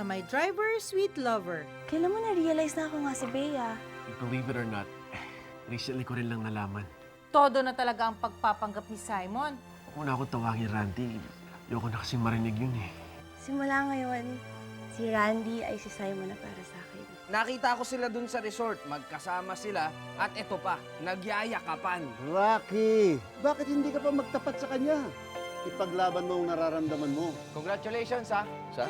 My driver, sweet lover. Kailan mo na-realize na ako nga si Bea? Believe it or not, recently ko rin lang nalaman. Todo na talaga ang pagpapanggap ni Simon. Kung na ako tawagin Randy, ayoko na kasing marinig yun eh. Simula ngayon, si Randy ay si Simon na para sa akin. Nakita ko sila dun sa resort, magkasama sila, at eto pa, nagyayakapan. Rocky, bakit hindi ka pa magtapat sa kanya? Ipaglaban mo ang nararamdaman mo. Congratulations, ha? Sa?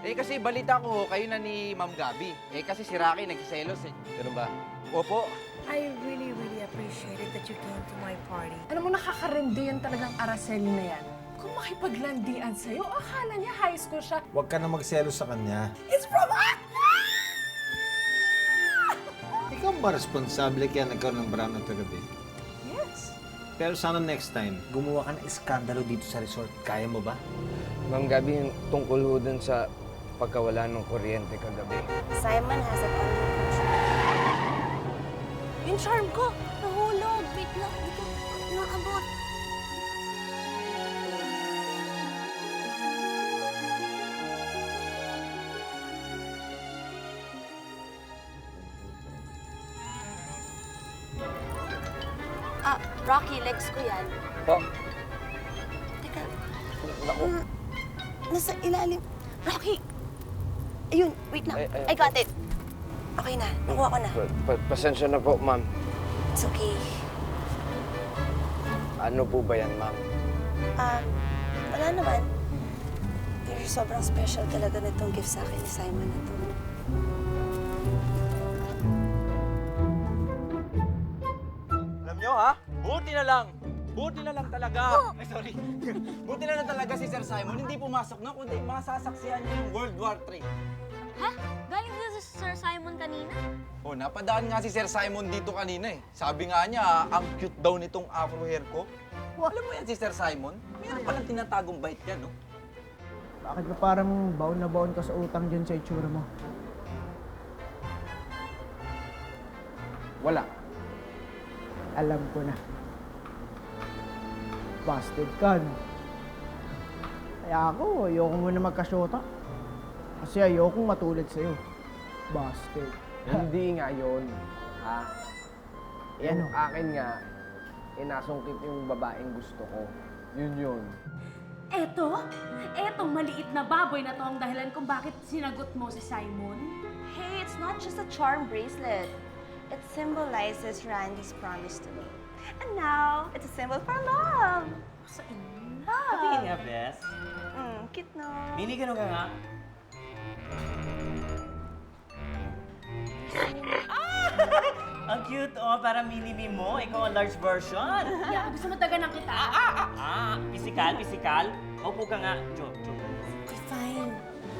Kasi balita ko, kayo na ni Ma'am Gabi. Kasi si Rocky nagsiselos, eh. Ganun ba? Opo. I really appreciated that you came to my party. Alam mo, nakakarindi yan talagang Araceli na yan. Kung makipaglandian sa'yo, akala niya high school siya. Huwag ka na magselos sa kanya. It's from Acne! Ikaw ba responsable kaya nagkaroon ng brown at kagabi? Yes. Pero sana next time, gumawa ka ng iskandalo dito sa resort. Kaya mo ba? Ma'am Gabi, tungkol ho dun sa pagkawala ng kuryente kagabi. Simon has a under control. Yung charm ko, nahulog. Wait lang, hindi ko naabot. Rocky, legs ko yan. Po? Teka, Naku. nasa ilalim. Rocky! Ayun, wait lang. I got it. Okay na, nakuha ko na. Pasensya na po, ma'am. It's okay. Ano po ba yan, ma'am? Wala naman. Pero sobrang special talaga nitong gift sa akin ni Simon na to. Alam nyo, ha? Buti na lang talaga. Ay, sorry. Buti na lang talaga si Sir Simon. Hindi pumasok na, kundi masasaksihan niya yung World War III. Ha? Galing din sa Sir Simon kanina? Oh, napadaan nga si Sir Simon dito kanina eh. Sabi nga niya, ang cute daw nitong afro hair ko. Alam mo yan si Sir Simon? Meron palang tinatagong bait yan, no? Bakit ba parang baon na baon ka sa utang dyan sa itsura mo? Wala. Alam ko na. Busted ka, no? Kaya ako, ayoko muna magkasyota. Kasi ayokong matulad sa'yo. Busted. Hindi nga yun. Ha? Ano? Yung akin nga, inasungkit yung babaeng gusto ko. Yun. Etong maliit na baboy na to ang dahilan kung bakit sinagot mo si Simon. Hey, it's not just a charm bracelet. It symbolizes Randy's promise to me. And now, it's a symbol for love. Sa Patingin nga, Bes. Cute, no? Mini, ganun ka nga. Ang cute, oh. Para mini-me mo. Ikaw ang large version. Yeah, gusto mo taga ng kita? Physical. Upo ka nga. Jo. Okay, fine.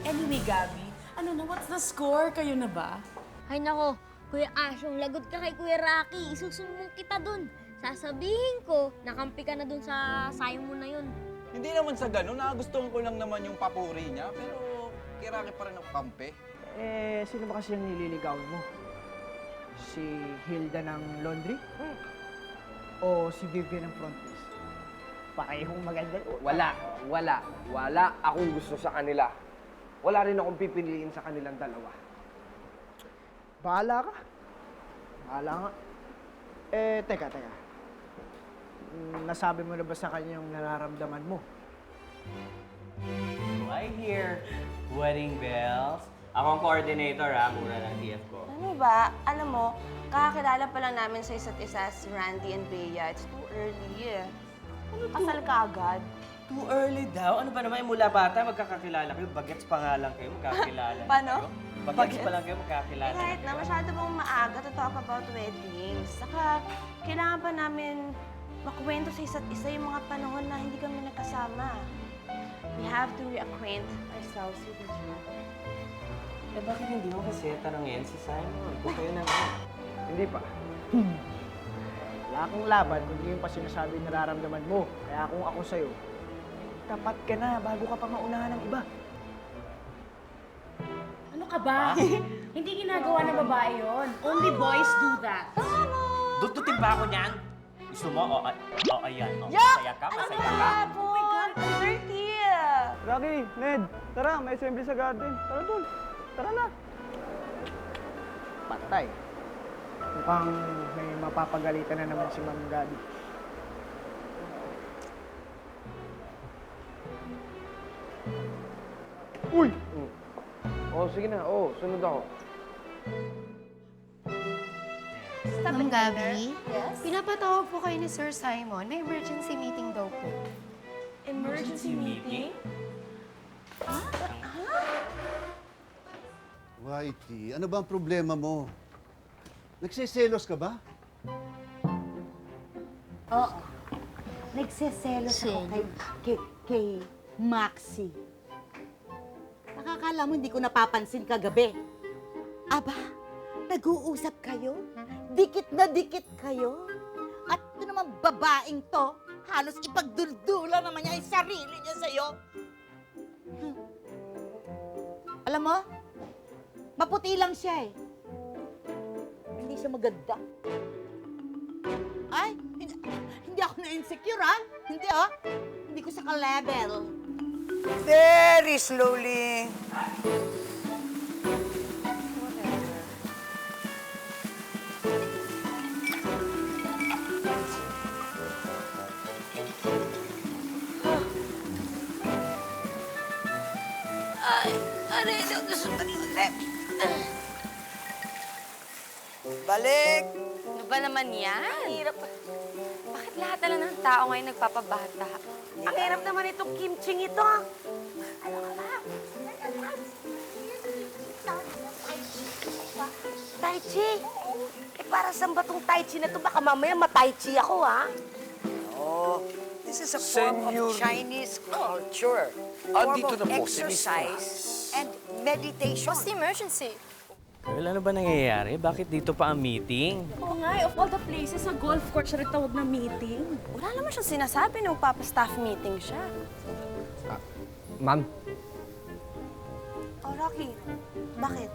Anyway, Gabi, ano na, what's the score? Kayo na ba? Ay nako, Kuya Asyong, lagot ka kay Kuya Rocky. Isusumbong kita dun. Sasabihin ko, nakampi ka na dun sa Simon na yun. Hindi naman sa ganun, nagustuhan ko lang naman yung papuri niya, pero kiraki pa rin ang kampe. Sino ba kasi yung nililigaw mo? Si Hilda ng laundry? O si Vivian ng front desk? Parehong maganda. Wala akong gusto sa kanila. Wala rin akong pipiliin sa kanilang dalawa. Bahala ka. Bahala nga. Teka. Nasabi mo na ba sa kanya yung nararamdaman mo? So I hear wedding bells. Ako ang coordinator, ha. Mura ng TF ko. Ano ba? Alam mo, kakakilala pa lang namin sa isa't isa si Randy and Bea. It's too early. Kasal ka agad. Too early daw? Ano ba naman? Mula bata, magkakakilala kayo. Bagets pa nga lang kayo, magkakilala na Paano? kayo. Bagets pa lang kayo, magkakilala na Kahit na kayo. masyado pong maaga to talk about weddings. Saka, kailangan pa namin makwento sa isa't isa yung mga panahon na hindi kami nagkasama. We have to reacquaint ourselves with each other. Eh, bakit hindi mo kasi tanongin si Simon? Kung kayo naman. Hindi pa. Wala akong laban kundi yung pa sinasabi yung nararamdaman mo. Kaya kung ako sa'yo, tapat ka na bago ka pa maunahan ng iba. Ano ka ba? Hindi ginagawa ng babae yon. Only boys do that. Dututin ba ako niyan? Gusto mo? O, ayan. O, Yuck! masaya ka, Ano masaya ba? ka. Oh my God, I'm 30! Rocky, Ned, tara, may assembly sa garden. Tara doon. Tara na. Patay. Mukhang may mapapagalitan na naman si Ma'am Gabi. Uy! Oh, sige na. Oh, sunod ako. Ma'am Gabi, pinapatawag po kayo ni Sir Simon. May emergency meeting daw po. Emergency meeting? Whitey, ano ba ang problema mo? Nagsiselos ka ba? Oo. Nagseselos ako kay Maxi. Nakakala mo hindi ko napapansin kagabi. Aba, nag-uusap kayo? Dikit na dikit kayo? At ito naman babaeng to, halos ipagduldula naman niya yung sarili niya sa'yo. Alam mo, maputi lang siya eh. Hindi siya maganda. Ay, hindi ako na-insecure ha? Hindi oh. Hindi ko sa ka-level. Very slowly. Balik! Ano ba naman yan? Hirap. Bakit lahat na lang ng tao ngayon nagpapabata? Ang hirap naman itong kimching ito. Ano ka ba? Tai Chi? Eh para saan ba tong Tai Chi na to? Baka mamaya ma-Tai Chi ako, ha? Oh, this is a form of Chinese culture. Form of exercise and meditation. What's the emergency? Well, ano ba nangyayari? Bakit dito pa ang meeting? Oo nga, of all the places, sa golf court siya rin tawag na meeting. Wala naman siyang sinasabi nung papa-staff meeting siya. Ma'am, Oh, Rocky, bakit?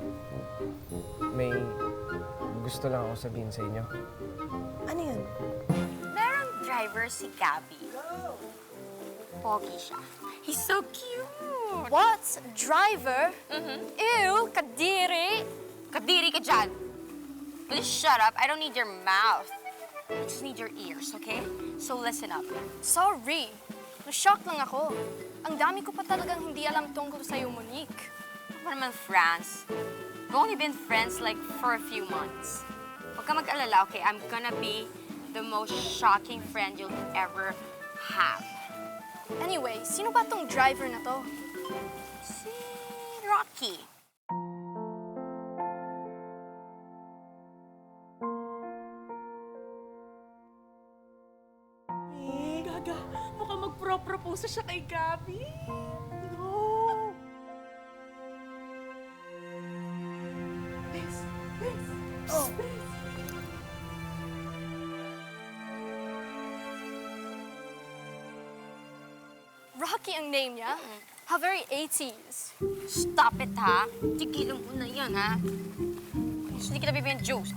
may gusto lang ako sabihin sa inyo. Ano yun? Merong driver si Gabby. Pogi siya. He's so cute. What? Driver? Ew, kadiri. Kadiri ka dyan. Please shut up. I don't need your mouth. I just need your ears, okay? So listen up. Sorry. Na-shock lang ako. Ang dami ko pa talagang hindi alam tungkol sa'yo, Monique. Ano ba naman, France? We've only been friends like for a few months. Huwag ka mag-alala, okay? I'm gonna be the most shocking friend you'll ever have. Anyway, sino ba tong driver na to? Si Rocky. Gaga, mukhang magpro-propose siya kay Gabi. No! Please, please. Oh. Rocky ang name niya? How very 80s. Stop it, ha? Tigilan mo na yan, ha? Hindi kita bibigyan juice.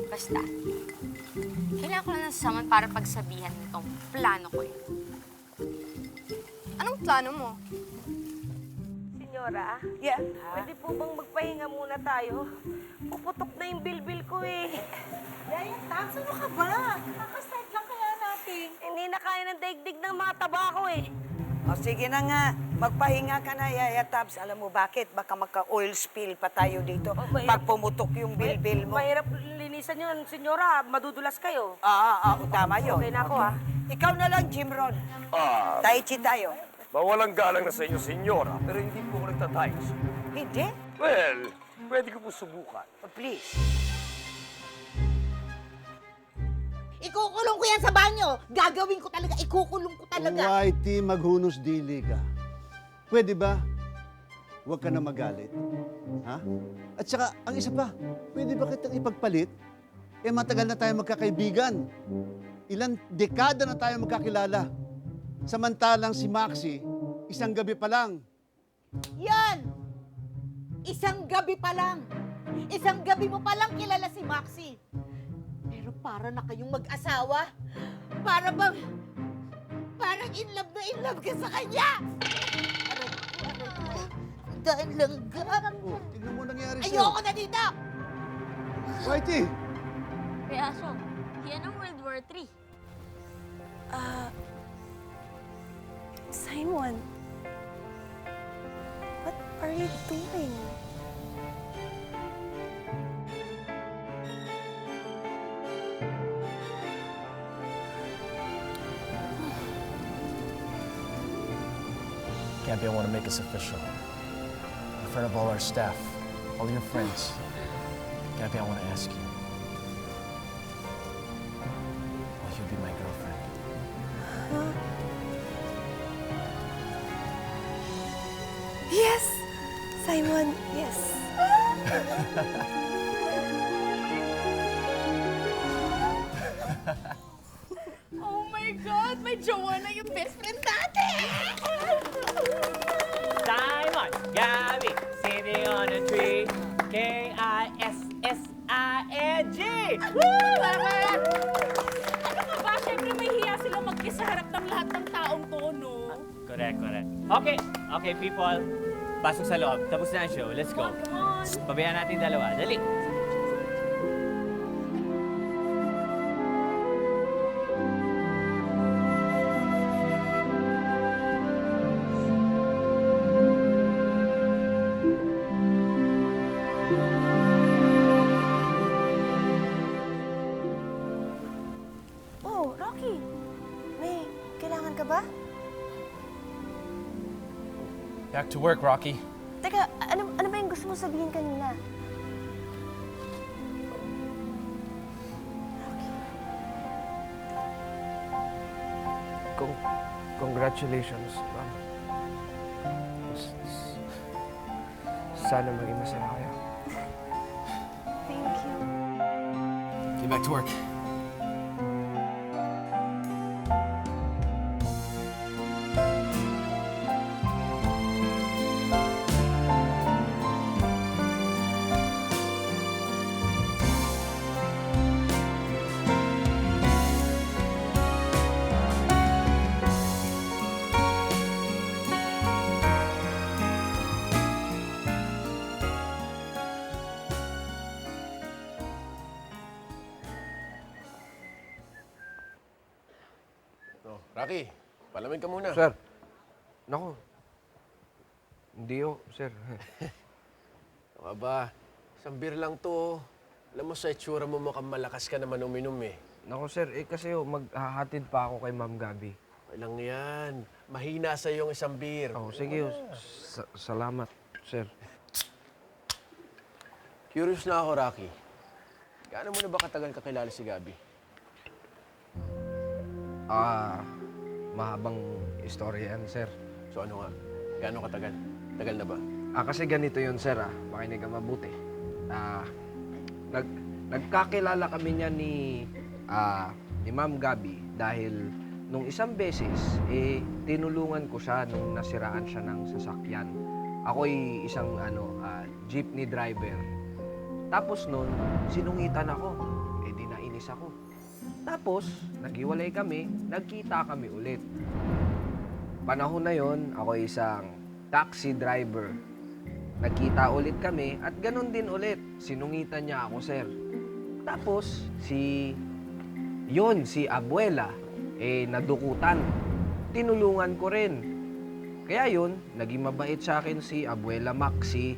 Basta, kailangan ko lang ng someone para pagsabihan itong plano ko yun. Anong plano mo? Senyora, Yeah. pwede po bang magpahinga muna tayo? Puputok na yung bilbil ko eh. Yaya, Tabs, ano ka ba? Kakastart lang kaya natin. Hindi na kaya ng daigdig ng mga taba ko eh. O sige na nga, magpahinga ka na, Yaya Tabs. Alam mo bakit? Baka magka-oil spill pa tayo dito pag pumutok yung bilbil mo. Mahirap linisan yun, senyora. Madudulas kayo. Tama yun. Okay na ako, ha? Ikaw na lang, Jim Ron. Tai Chi tayo. Mawalang galang na sa inyo, senyora, pero hindi po ako nagtatayos. Hindi? Well, pwede ko po subukan. Please. Ikukulong ko yan sa banyo. Gagawin ko talaga. Ikukulong ko talaga. Whitey, maghunos dili ka. Pwede ba? Huwag ka na magalit. Ha? At saka, ang isa pa, pwede ba kitang ipagpalit? Eh, matagal na tayo magkakaibigan. Ilang dekada na tayo magkakilala. Samantalang si Maxi, isang gabi pa lang. Yan! Isang gabi pa lang. Isang gabi mo pa lang kilala si Maxi. Pero para na kayong mag-asawa. Para parang in love ka sa kanya! Aray ko. Daan lang ga. Oh, tignan mo nangyari sa'yo. Ayoko na dito! Whitey! Kaya siya, yan ang World War III. Simon, what are you doing? Gabby, I want to make this official. In front of all our staff, all your friends. Gabby, I want to ask you. Will you be my girlfriend? Yes! Simon, yes. Oh my God! May jowa na yung best friend natin! Simon, Gabby, sitting on a tree. K-I-S-S-I-N-G! Ano ka ba? Siyempre may hiya silang mag-kiss sa harap ng lahat ng taong to, no? Correct. Okay, people. Pasok sa loob. Tapos na ang show. Let's go. Pabayaan natin dalawa. Dali. Oh, Rocky. May kailangan ka ba? Back to work, Rocky. Teka, ano ba yung gusto mo sabihin kanina? Congratulations, ma'am. Sana maging masaya kayo. Thank you. Get back to work. Oh, Rocky, palamig ka muna. Sir, naku. Hindi sir. Ano ka ba? Isang beer lang to. Alam mo, sa itsura mo mukhang malakas ka naman uminom eh. Naku, sir. Kasi maghahatid pa ako kay Ma'am Gabby. Okay lang yan. Mahina sa yung isang beer. Oh, sige. Salamat, sir. Curious na ako, Rocky. Gaano mo na ba katagal kakilala si Gabby? Mahabang istorya yan, sir. So ano nga? Gaano katagal? Tagal na ba? Kasi ganito yun, sir, makinig ka mabuti. Nagkakilala kami niya ni Ma'am Gabby dahil nung isang beses, tinulungan ko siya nung nasiraan siya ng sasakyan. Ako'y isang jeepney driver. Tapos nun, sinungitan ako. Di nainis ako. Tapos, naghiwalay kami, nagkita kami ulit. Panahon na yon, ako isang taxi driver. Nagkita ulit kami at ganun din ulit. Sinungitan niya ako, sir. Tapos, si abuela, nadukutan. Tinulungan ko rin. Kaya yun, naging mabait sa akin si Abuela Maxi.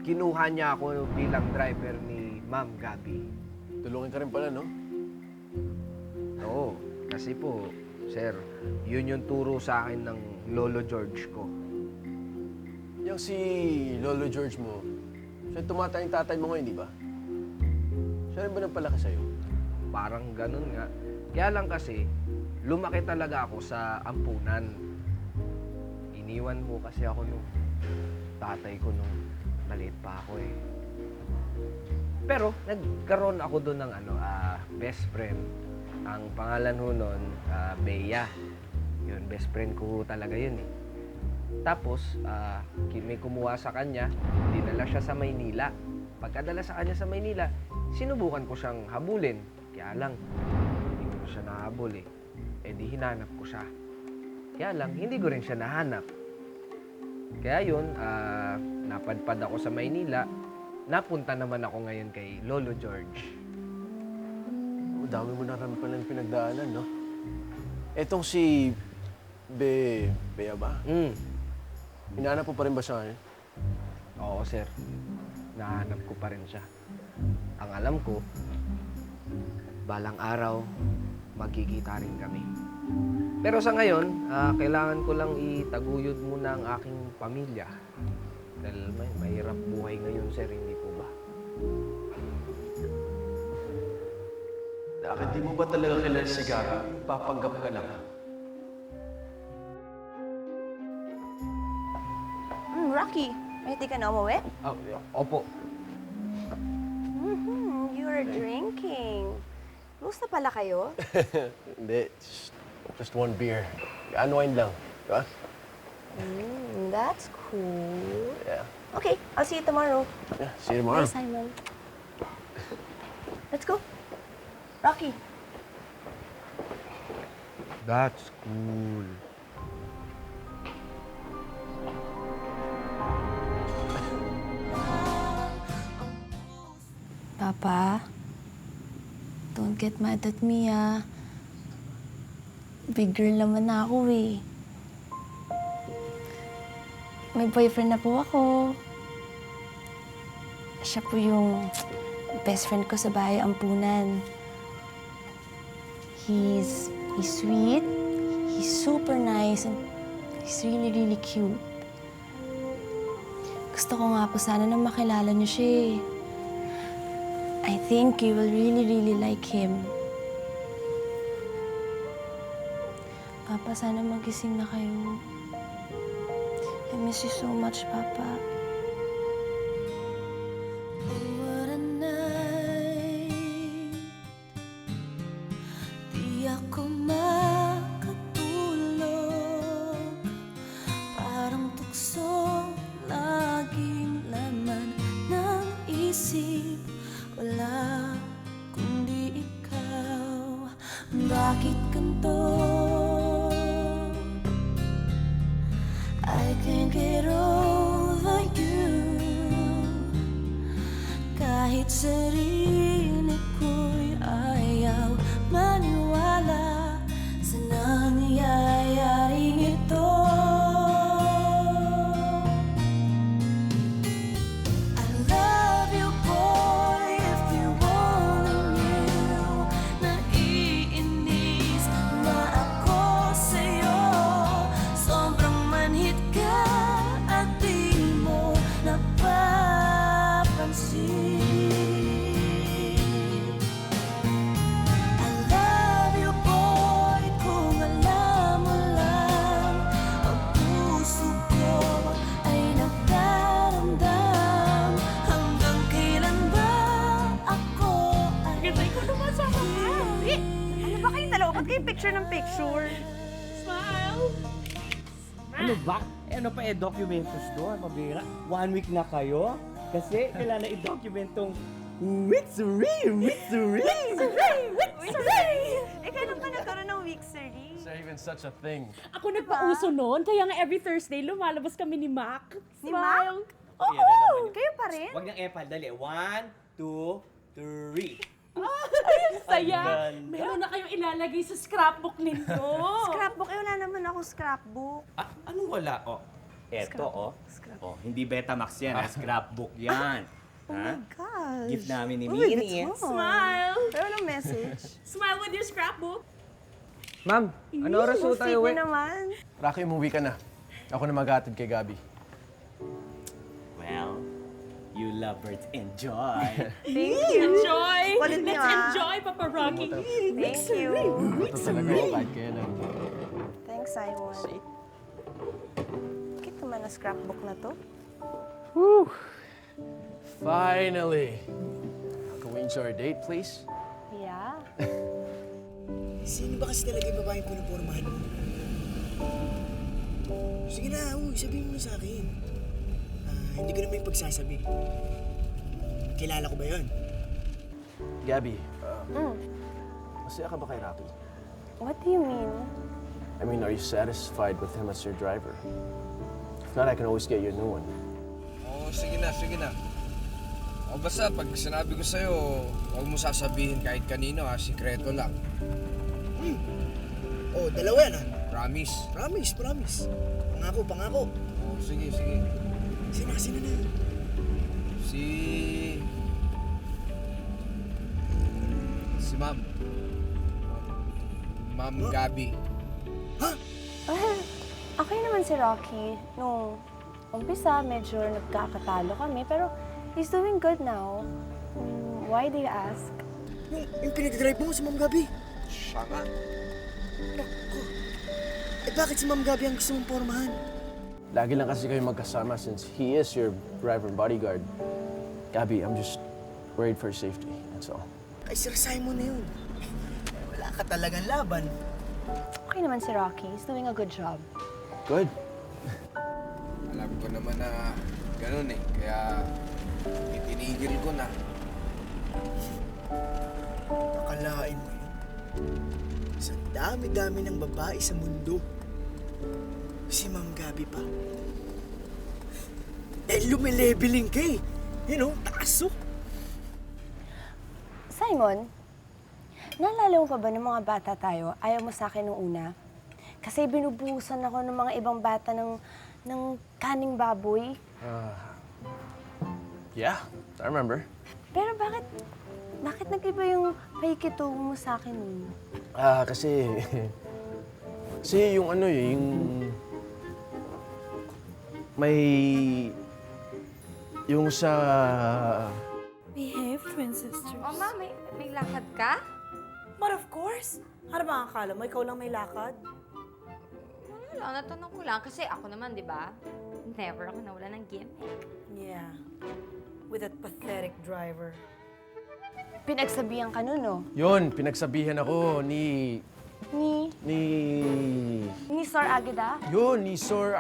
Kinuha niya ako bilang driver ni Ma'am Gabby. Tulungan ka rin pala, no? Oo, kasi po, sir, yun yung turo sa akin ng Lolo George ko. Yung si Lolo George mo, siya tumatayang tatay mo ngayon, di ba? Siya rin ba nagpalaki sa'yo? Parang ganun nga. Kaya lang kasi, lumaki talaga ako sa ampunan. Iniwan mo kasi ako nung tatay ko nung maliit pa ako eh. Pero nagkaroon ako doon ng best friend. Ang pangalan ho nun, Bea. Yun, best friend ko talaga yun eh. Tapos, may kumuha sa kanya, dinala siya sa Maynila. Pagkadala sa kanya sa Maynila, sinubukan ko siyang habulin. Kaya lang, hindi ko siya nahabol eh. di hinanap ko siya. Kaya lang, hindi ko rin siya nahanap. Kaya yun, napadpad ako sa Maynila. Napunta naman ako ngayon kay Lolo George. Dami mo na rin palang pinagdaanan, no? Etong si Bea ba? Hinahanap mo pa rin ba siya ngayon? Oo, sir. Nahanap ko pa rin siya. Ang alam ko, balang araw, magkikita rin kami. Pero sa ngayon, kailangan ko lang itaguyod muna ang aking pamilya. Dahil may mahirap buhay ngayon, sir, hindi po ba? Bakit di mo ba talaga kilala si Gabi? Papanggap ka lang. Rocky, ready ka na umuwi? Opo. You're drinking. Gusto pala kayo? Hindi, just one beer. Unwind lang, di ba? That's cool. Yeah. Okay, I'll see you tomorrow. Yeah, see you tomorrow. Bye, Simon. Let's go. Rocky. That's cool. Papa, don't get mad at me, ah. Big girl naman na ako, eh. May boyfriend na po ako. Siya po yung best friend ko sa bahay ampunan. He's sweet, he's super nice, and he's really, really cute. Gusto ko nga po sana na makilala niyo siya, eh. I think you will really, really like him. Papa, sana magising na kayo. I miss you so much, Papa. What a night. Di ako makatulog. Parang tukso, laging laman ng isip. Wala kundi ikaw. Bakit ganito? I can't get over you. Kahit sarili ko'y ayaw maniwala sa nangyayaring ito. I love you, boy, if you only knew. Naiinis na ako sa'yo. Sobrang manhit ka at di mo napapansin. I love you, boy, kung alam mo lang. Ang puso ko ay nagdarandam. Hanggang kailan ba ako ay Ganda ko naman sa mga. Ano ba kayong dalawa? Ba't kayo picture ng picture? Smile! Ano ba? Ano pa documentos doon, mabira? 1 week na kayo? Kasi kailangan i-document tong Wixery! Eh, kailan pa nagkaroon ng Wixery? Is there even such a thing? Ako nagpauso noon, kaya nga every Thursday lumalabas kami ni Mac. Ni Smile! Oo! Yan na naman. Kayo pa rin? Huwag niyang epal, dali. 1, 2, 3. Ay, ang saya! Ang ganda. Meron na kayong ilalagay sa scrapbook ninyo. Scrapbook? Eh, wala naman akong scrapbook. Anong wala? Oh, eto, oh. Scrapbook. Oh, hindi Betamax yan, scrapbook yan. Oh my gosh. Gift namin ni Oh my Minnie. God, Smile! Pero anong message? Smile with your scrapbook. Ma'am, ano oras po tayo Sweet uwi? na naman. Rocky, umuwi ka na. Ako na maghatid kay Gabi. Well, you lovebirds enjoy. Thank you. Enjoy! Kulit niyo, Let's ah. enjoy, Papa Rocky. Thank you. Ito talaga ako kahit kaya na. Thanks, Simon. See? Bakit naman ang scrapbook na to? Whew! Finally! Can we enjoy our date, please? Yeah. Sino ba kasi talaga yung babaeng pinupormahan mo? Sige na, sabihin mo na sa akin. Hindi ko naman yung pagsasabi. Kilala ko ba yun? Gabi, masaya ka ba kay Rocky? What do you mean? I mean, are you satisfied with him as your driver? If not, I can always get you a new one. Oo, sige na, sige na. O basta, pag sinabi ko sa'yo, huwag mo sasabihin kahit kanino ha, sikreto lang. Oh, dalawa yan ah. Promise. Promise. Pangako, pangako. Oo, sige, sige. Sino na? Si Ma'am. Ma'am Gabby. Well, okay naman si Rocky. Nung umpisa, medyo nagkakatalo kami, pero he's doing good now. Why do you ask? Yung pinag-drive mo si Ma'am Gabi. Siya nga. Naku. Eh bakit si Ma'am Gabi ang gusto mong pormahan? Lagi lang kasi kayo magkasama since he is your driver and bodyguard. Gabby, I'm just worried for your safety, that's all. Ay, Sir Simon na yun. Wala ka talagang laban. Okay naman si Rocky. He's doing a good job. Good. Alam ko naman na ganun eh. Kaya itinigil ko na. Akalain mo yun. Sa dami-dami ng babae sa mundo, si Ma'am Gabi pa. Eh, lumileveling ka eh. You know, taas oh. Simon, naalala mo pa ba ng mga bata tayo? Ayaw mo sa akin nung una? Kasi binubuhusan ako ng mga ibang bata ng kaning baboy. Yeah, I remember. Pero bakit nag-iba yung pakikitungo mo sa akin nun? Kasi yung ano eh, yung yung sa... Behave, twin sisters. Oh, Ma, may lakad ka? But of course. Ano ba akala mo? Ikaw lang may lakad? Wala lang, natanong ko lang. Kasi ako naman, di ba? Never ako nawala ng gimmick. Yeah. With that pathetic driver. Pinagsabihan ka nun, no? Yun, pinagsabihan ako ni Sir Agida? Yun, ni Sir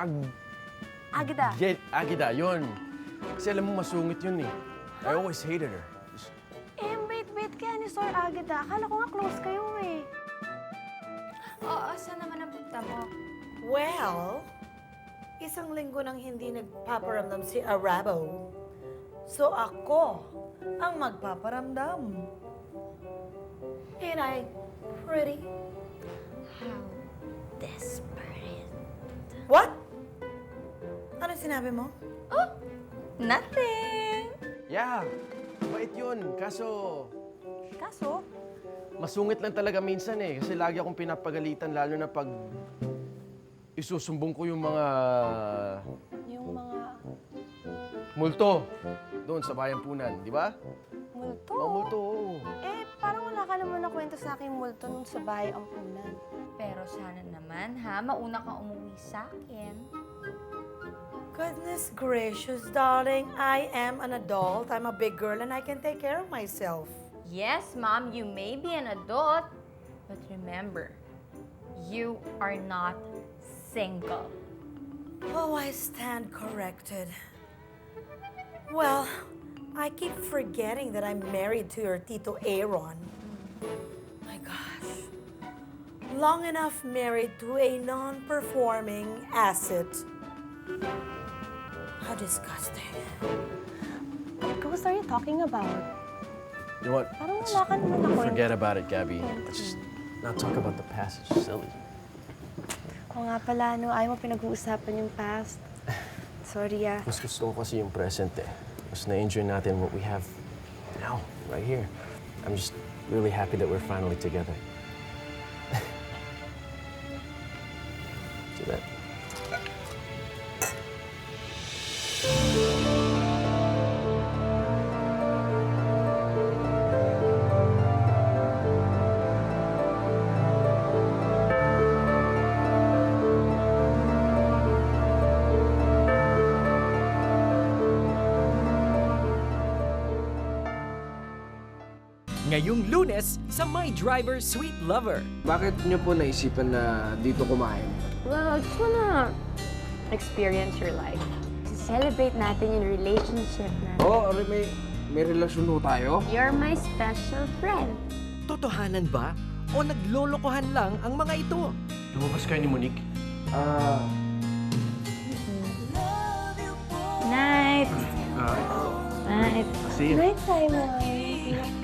Agida? Agida, yun. Kasi alam mo, masungit yun eh. I always hated her. Wait, kaya ni Sir Agida. Akala ko nga close kayo eh. Oo, saan naman ang punta mo? Well, isang linggo nang hindi nagpaparamdam si Arabo. So ako ang magpaparamdam. Ain't I pretty? How desperate. What? Ano sinabi mo? Oh, nothing. Yeah, bait yun. Kaso, masungit lang talaga minsan eh. Kasi lagi akong pinapagalitan, lalo na pag isusumbong ko yung mga multo doon sa Bayampunan, di ba? Multo? Oo, multo, oo. Eh, parang wala ka naman nakwento sa akin multo nun sa bahay ampunan. Pero sana naman, ha? Mauna kang umuwi sa akin. Goodness gracious, darling. I am an adult. I'm a big girl and I can take care of myself. Yes, Mom, you may be an adult, but remember, you are not single. Oh, I stand corrected. Well, I keep forgetting that I'm married to your Tito Aaron. My gosh. Long enough married to a non-performing asset. How disgusting. What ghost are you talking about? You know what? Parang wala ka naman nakwento. Forget about it, Gabby. Let's just not talk about the past. It's silly. Oo nga pala, no, ayaw mo pinag-uusapan yung past. Sorry, ah. Mas gusto ko kasi yung present eh. Mas na-enjoy natin what we have now, right here. I'm just really happy that we're finally together. See that? Ngayong Lunes sa My Driver Sweet Lover. Bakit niyo po naisipan na dito kumain? Well, I just wanna experience your life. Celebrate natin yung relationship natin. Oo, may relasyon ho tayo. You're my special friend. Totohanan ba o naglolokohan lang ang mga ito? Lumabas kayo ni Monique? Night. See you. Night, Simon.